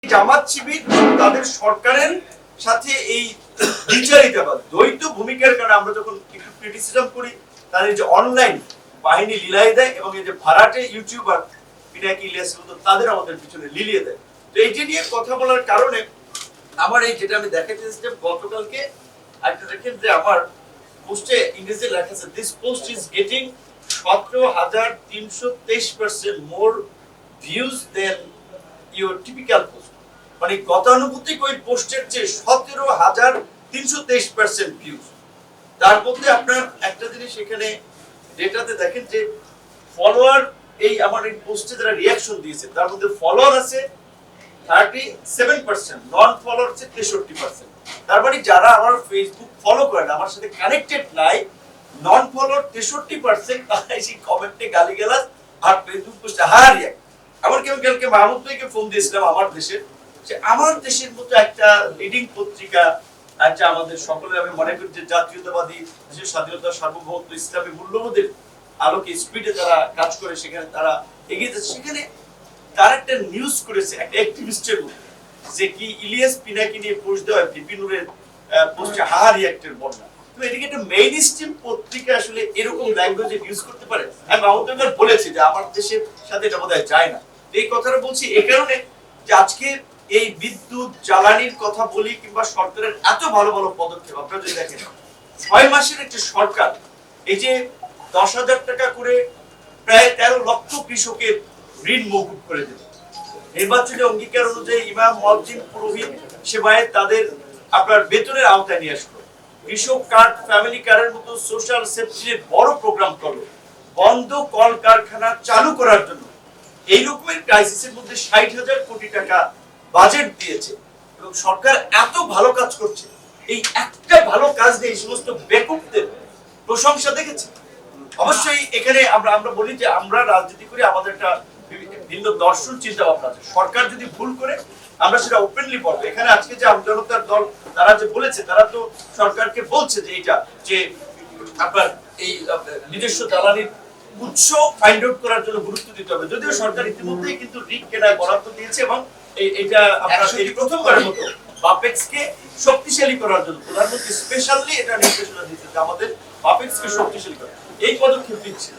জামাত শিবির তাদের সরকারের সাথে এই বিচারিতা বা দ্বৈত ভূমিকার কারণে আমরা যখন একটু ক্রিটিসিজম করি, তাদের যে অনলাইন বাহিনী লিলাই দেয় এবং এই যে ভাড়াটে ইউটিউবার পিনাকি ইলিয়াস মতো তাদের আমাদের পিছনে লিলিয়ে দেয়। তো এইটা নিয়ে কথা বলার কারণে আমার এই যেটা আমি দেখাতে চেয়েছিলাম গতকালকে একটা দেখেন যে আমার পোস্টে ইংরেজিতে লেখা আছে this post is getting 17,323% more views than your typical post. মানে গতানুগতিক ওই পোস্টের চেয়ে 17,323% ভিউজ। তার মধ্যে আপনার একটা জিনিস এখানে ডেটাতে দেখেন যে ফলোয়ার এই আমার এই পোস্টে যারা রিঅ্যাকশন দিয়েছে তার মধ্যে ফলোয়ার আছে 37%, নন ফলোয়ার হচ্ছে 63%। তার মানে যারা আমার ফেসবুক ফলো করেন, আমার সাথে কানেক্টেড নাই, নন ফলোয়ার 63%, তারা এই কমেন্টে গালিগালাজ আর ফেসবুক পোস্টে হারিয়ে। আমার কালকে মাহমুদ ভাইকে ফোন দিয়েছিলাম আমার দেশের, যে আমার দেশের মতো একটা লিডিং পত্রিকা, একটা আমাদের সকলের আমি মনে করি যে জাতীয়তাবাদী দেশের স্বাধীনতা সার্বভৌমত্ব ইসলামী মূল্যবোধের আলোকে স্পিডে যারা কাজ করে সেখানে তারা এগিয়ে যাচ্ছে, সেখানে তার একটা নিউজ করেছে একটা অ্যাক্টিভিস্টের মধ্যে যে কি ইলিয়াস পিনাকি নিয়ে পোস্ট দেওয়া ভিপি নূরের পোস্টে রিঅ্যাক্টের বন্যা। তো এদিকে একটা মেইন স্ট্রিম পত্রিকা আসলে এরকম ল্যাঙ্গুয়েজে ইউজ করতে পারে। আমি মাহমুদ বলেছি যে আমার দেশের সাথে এটা বোধহয় যায় না। এই কথাটা বলছি এই কারণে যে আজকে এই বিদ্যুৎ জ্বালানির কথা বলি কিংবা সরকারের এত ভালো ভালো পদক্ষেপ আপনারা যদি দেখেন, 6 মাসের একটা সরকার এই যে 10,000 টাকা করে প্রায় 13 লক্ষ কৃষকের ঋণ মওকুফ করে দিল। নির্বাচনী অঙ্গীকার অনুযায়ী ইমাম, মুয়াজ্জিন, পুরোহিত, সেবায়েত তাদের আপনার বেতনের আওতায় নিয়ে আসলো। কৃষক কার্ড, ফ্যামিলি কার্ডের মতো সোশ্যাল সেফটির বড় প্রোগ্রাম করলো। বন্ধ কল কারখানা চালু করার জন্য এই রকমের ক্রাইসিসের মধ্যে 60,000 কোটি টাকা বাজেট দিয়েছে এবং সরকার এত ভালো কাজ করছে। এই একটা ভালো কাজ দিয়ে এই সমস্ত বেকুবদের প্রশংসা দেখেছে। অবশ্যই এখানে আমরা বলি যে আমরা রাজনীতি করি, আমাদের একটা ভিন্ন দর্শন চিন্তা ভাবনা আছে। সরকার যদি ভুল করে আমরা সেটা ওপেনলি বলবো। এখানে আজকে যে আমজনতার দল তারা যে বলেছে, তারা তো সরকারকে বলছে যে এইটা যে আপনার এই নিজস্ব জ্বালানির উৎস ফাইন্ড আউট করার জন্য গুরুত্ব দিতে হবে। যদিও সরকার ইতিমধ্যেই কিন্তু রিক কেনায় বরাদ্দ দিয়েছে এবং এটা আপনার এই প্রথমবারের মতো বাপেক্সকে শক্তিশালী করার জন্য প্রধানমন্ত্রী স্পেশালি এটা নির্দেশনা দিয়েছে যে আমাদের বাপেক্সকে শক্তিশালী করা, এই পদক্ষেপ দিচ্ছে।